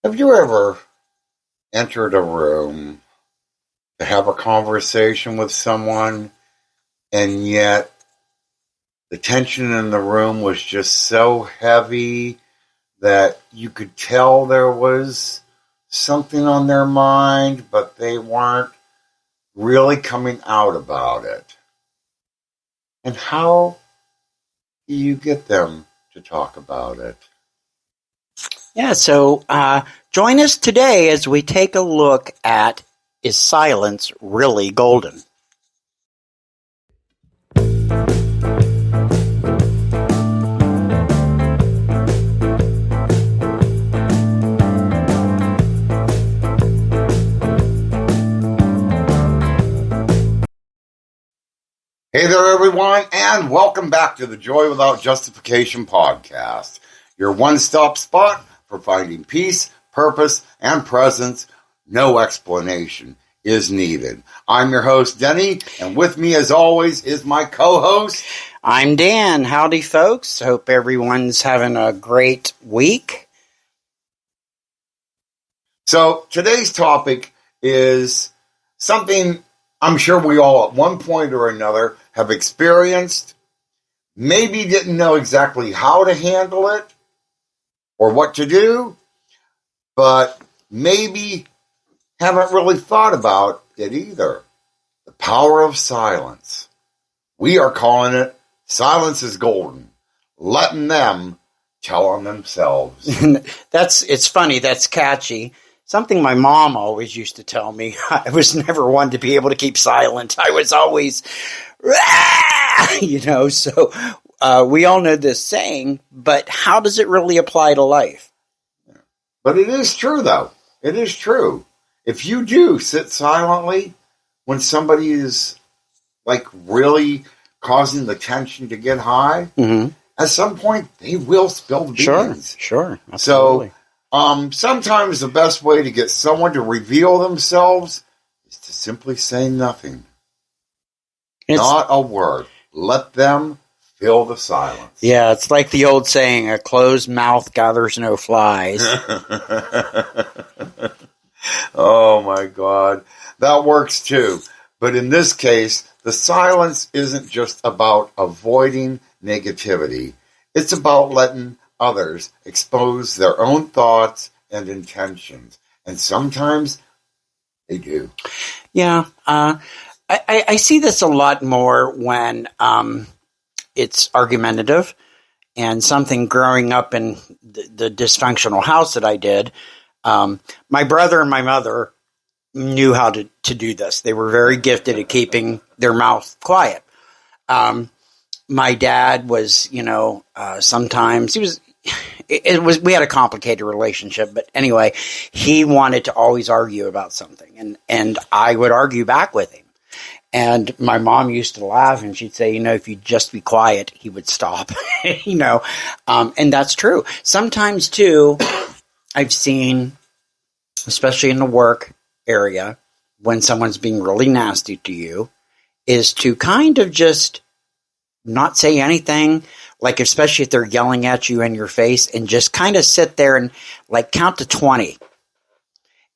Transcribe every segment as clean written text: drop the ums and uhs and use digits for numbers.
Have you ever entered a room to have a conversation with someone, and yet the tension in the room was just so heavy that you could tell there was something on their mind, but they weren't really coming out about it? And how do you get them to talk about it? Yeah, so join us today as we take a look at, is silence really golden? Hey there, everyone, and welcome back to the Joy Without Justification podcast, your one-stop spot for finding peace, purpose, and presence. No explanation is needed. I'm your host, Denny, and with me, as always, is my co-host. I'm Dan. Howdy, folks. Hope everyone's having a great week. So today's topic is something I'm sure we all at one point or another have experienced, maybe didn't know exactly how to handle it or what to do, but maybe haven't really thought about it either. The power of silence. We are calling it Silence is Golden, letting them tell on themselves. It's funny, that's catchy. Something my mom always used to tell me. I was never one to be able to keep silent. I was always, so we all know this saying, but how does it really apply to life? But it is true, though. It is true. If you do sit silently when somebody is like really causing the tension to get high, at some point they will spill the beans. Sure. Absolutely. So, sometimes the best way to get someone to reveal themselves is to simply say nothing. Not a word. Let them fill the silence. Yeah, it's like the old saying, a closed mouth gathers no flies. Oh my God. That works too. But in this case, the silence isn't just about avoiding negativity. It's about letting others expose their own thoughts and intentions. And sometimes they do. Yeah. I see this a lot more when it's argumentative, and something growing up in the dysfunctional house that I did. My brother and my mother knew how to do this. They were very gifted at keeping their mouth quiet. My dad was, sometimes we had a complicated relationship, but anyway, he wanted to always argue about something, and I would argue back with him. And my mom used to laugh, and she'd say, if you'd just be quiet, he would stop, and that's true. Sometimes too, I've seen, especially in the work area, when someone's being really nasty to you, is to kind of just not say anything, like especially if they're yelling at you in your face, and just kind of sit there and like count to 20.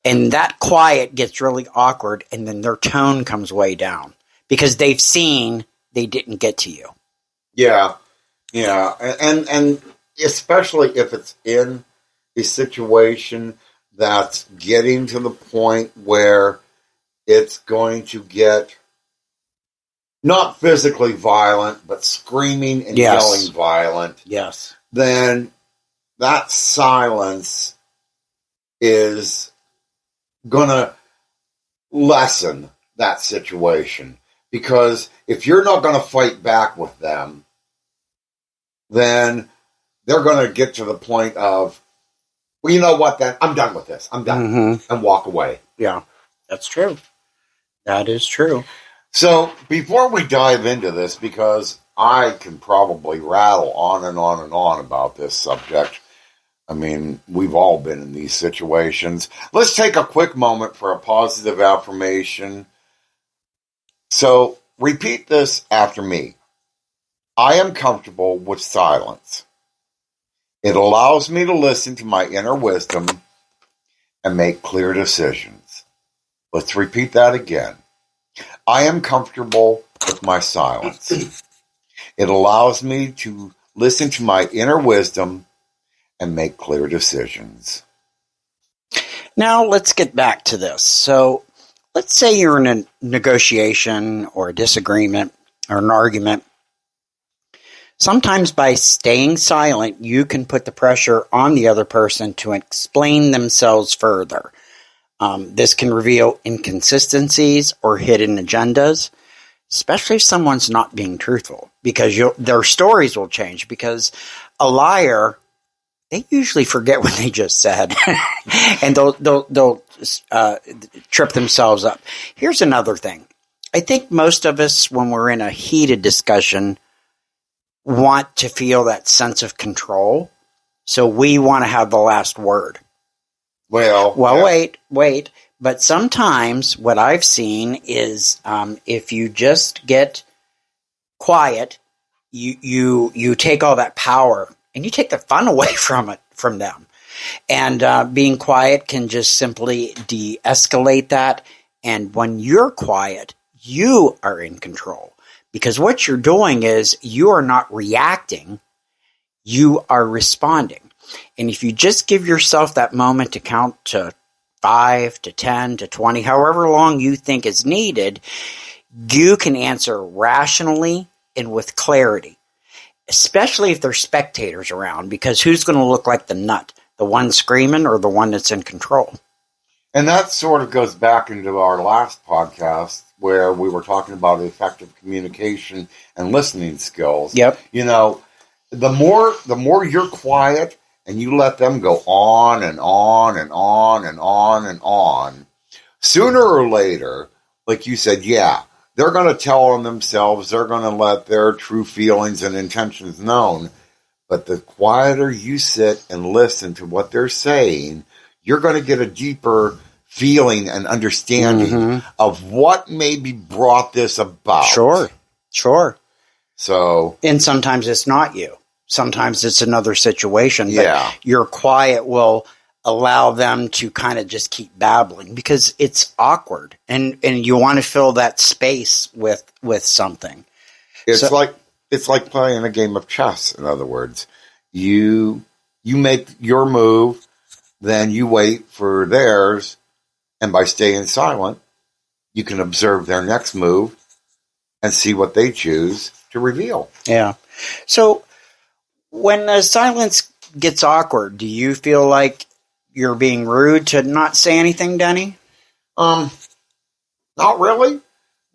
And that quiet gets really awkward, and then their tone comes way down because they've seen they didn't get to you. Yeah. And especially if it's in a situation that's getting to the point where it's going to get not physically violent, but screaming and yelling violent. Yes. Then that silence is going to lessen that situation. Because if you're not going to fight back with them, then they're going to get to the point of, well, you know what, then I'm done with this. I'm done. And walk away. Yeah, that's true. That is true. So before we dive into this, because I can probably rattle on and on and on about this subject, I mean, we've all been in these situations. Let's take a quick moment for a positive affirmation. So repeat this after me. I am comfortable with silence. It allows me to listen to my inner wisdom and make clear decisions. Let's repeat that again. I am comfortable with my silence. It allows me to listen to my inner wisdom and make clear decisions. Now let's get back to this. So let's say you're in a negotiation or a disagreement or an argument. Sometimes by staying silent, you can put the pressure on the other person to explain themselves further. This can reveal inconsistencies or hidden agendas, especially if someone's not being truthful, because their stories will change. Because a liar, they usually forget what they just said, and they'll trip themselves up. Here's another thing. I think most of us, when we're in a heated discussion, want to feel that sense of control. So we want to have the last word. Well, yeah. Wait. But sometimes what I've seen is if you just get quiet, you take all that power and you take the fun away from them. And being quiet can just simply de-escalate that. And when you're quiet, you are in control. Because what you're doing is you are not reacting, you are responding. And if you just give yourself that moment to count to 5 to 10 to 20, however long you think is needed, you can answer rationally and with clarity, especially if there's spectators around, because who's going to look like the nut, the one screaming or the one that's in control? And that sort of goes back into our last podcast where we were talking about effective communication and listening skills. Yep. You know, the more you're quiet and you let them go on and on and on and on and on, sooner or later, like you said, yeah, they're going to tell on themselves. They're going to let their true feelings and intentions known. But the quieter you sit and listen to what they're saying, you're going to get a deeper feeling and understanding of what maybe brought this about. Sure. So, and sometimes it's not you. Sometimes it's another situation. Yeah. But your quiet will allow them to kind of just keep babbling because it's awkward, and you want to fill that space with something. It's like playing a game of chess. In other words, you make your move, then you wait for theirs, and by staying silent, you can observe their next move and see what they choose to reveal. Yeah. So when the silence gets awkward, do you feel like you're being rude to not say anything, Denny? Not really.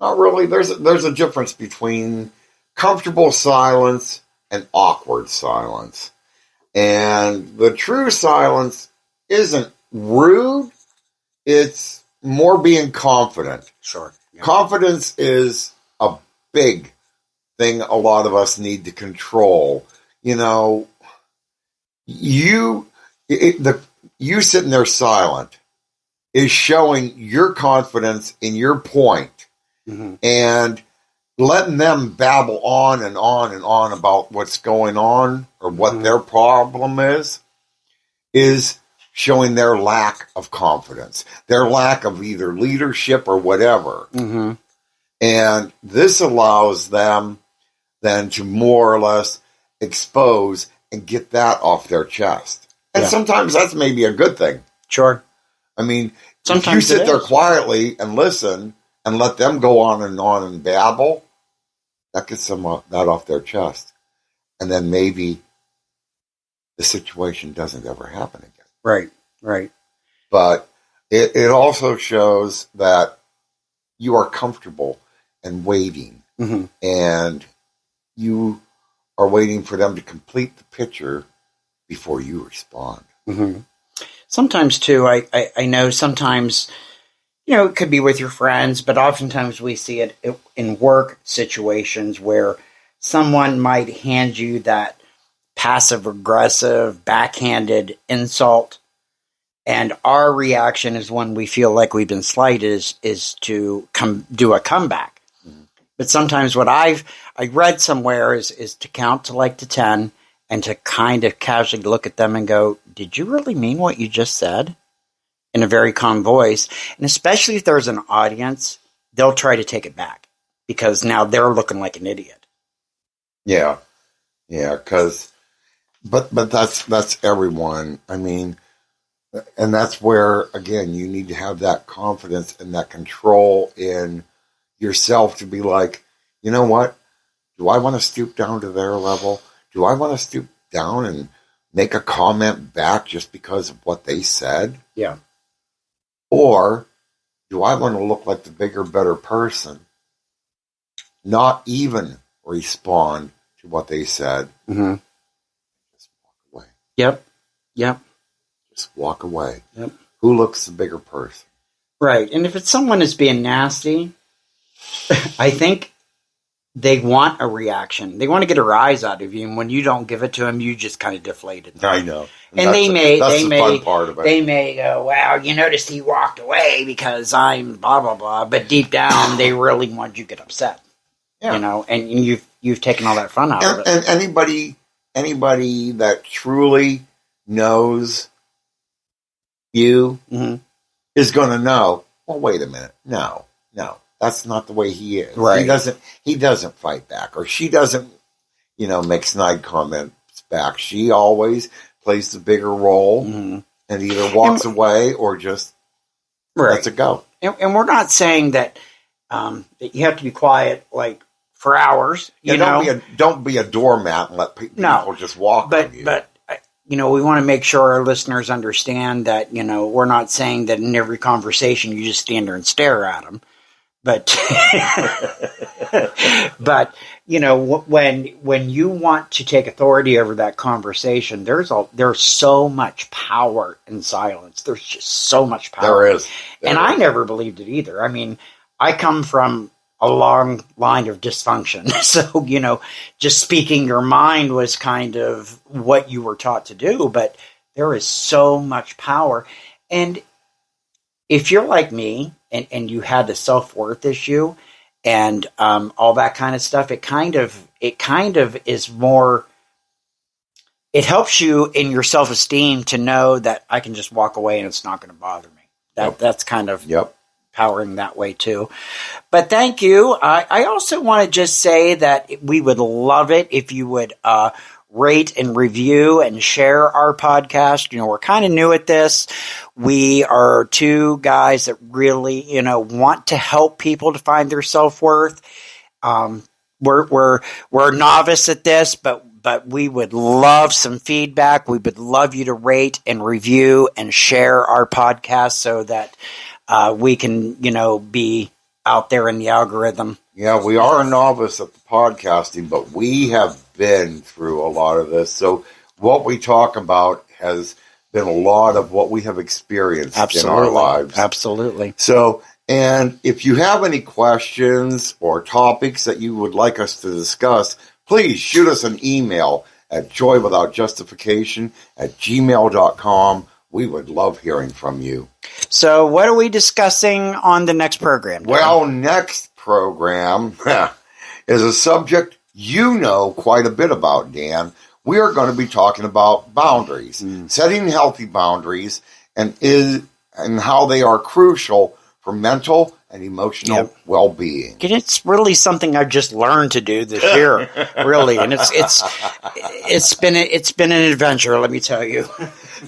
Not really. There's a difference between comfortable silence and awkward silence. And the true silence isn't rude. It's more being confident. Sure. Yeah. Confidence is a big thing a lot of us need to control. You know, you sitting there silent is showing your confidence in your point, and letting them babble on and on and on about what's going on or what their problem is showing their lack of confidence, their lack of either leadership or whatever. And this allows them then to more or less expose and get that off their chest. And sometimes that's maybe a good thing. Sure. I mean, sometimes if you sit there quietly and listen and let them go on and babble, that gets some that off their chest. And then maybe the situation doesn't ever happen again. Right. But it also shows that you are comfortable and waiting. And you are waiting for them to complete the picture before you respond. Sometimes, too, I know sometimes, it could be with your friends, but oftentimes we see it in work situations where someone might hand you that passive-aggressive, backhanded insult, and our reaction is when we feel like we've been slighted is to do a comeback. But sometimes what I read somewhere is to count to 10 and to kind of casually look at them and go, did you really mean what you just said? in a very calm voice. And especially if there's an audience, they'll try to take it back because now they're looking like an idiot. Yeah. Yeah. But that's everyone. I mean, and that's where, again, you need to have that confidence and that control in yourself to be like, you know what? Do I want to stoop down to their level? Do I want to stoop down and make a comment back just because of what they said? Yeah. Or do I want to look like the bigger, better person, not even respond to what they said? Mm-hmm. Just walk away. Yep. Just walk away. Yep. Who looks the bigger person? Right. And if it's someone is being nasty, I think they want a reaction. They want to get a rise out of you. And when you don't give it to them, you just kind of deflated them. I know. And that's the fun part of it. They may go, wow, you noticed he walked away because I'm blah, blah, blah. But deep down, they really want you to get upset. Yeah. You know, and you've taken all that fun out of it. And anybody that truly knows you Mm-hmm. is going to know, well, wait a minute. No, that's not the way he is. Right. He doesn't fight back, or she doesn't, make snide comments back. She always plays the bigger role Mm-hmm. and either walks away or just lets it go. And we're not saying that that you have to be quiet like for hours. Don't be a doormat and let people just walk on you. But we want to make sure our listeners understand that we're not saying that in every conversation you just stand there and stare at them. But when you want to take authority over that conversation, there's so much power in silence. There's just so much power. There is. I never believed it either. I mean, I come from a long line of dysfunction. So, just speaking your mind was kind of what you were taught to do, but there is so much power. And if you're like me and you had the self-worth issue and all that kind of stuff, it kind of is more, it helps you in your self-esteem to know that I can just walk away and it's not going to bother me. That's kind of powering that way too. But thank you. I also want to just say that we would love it if you would rate and review and share our podcast. We're kind of new at this. We are two guys that really, want to help people to find their self-worth. We're a novice at this, but we would love some feedback. We would love you to rate and review and share our podcast so that we can, be out there in the algorithm. Yeah, we are a novice at the podcasting, but we have been through a lot of this. So what we talk about has been a lot of what we have experienced in our lives. Absolutely. So, and if you have any questions or topics that you would like us to discuss, please shoot us an email at joywithoutjustification@gmail.com. We would love hearing from you. So what are we discussing on the next program, Dan? Well, next program is a subject you know quite a bit about, Dan. We are going to be talking about boundaries, setting healthy boundaries, and how they are crucial for mental and emotional well-being. And it's really something I've just learned to do this year, really, and it's been an adventure, let me tell you.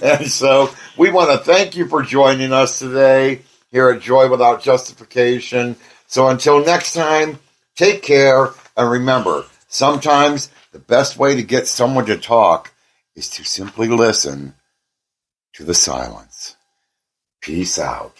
And so we want to thank you for joining us today here at Joy Without Justification. So until next time, take care, and remember, sometimes the best way to get someone to talk is to simply listen to the silence. Peace out.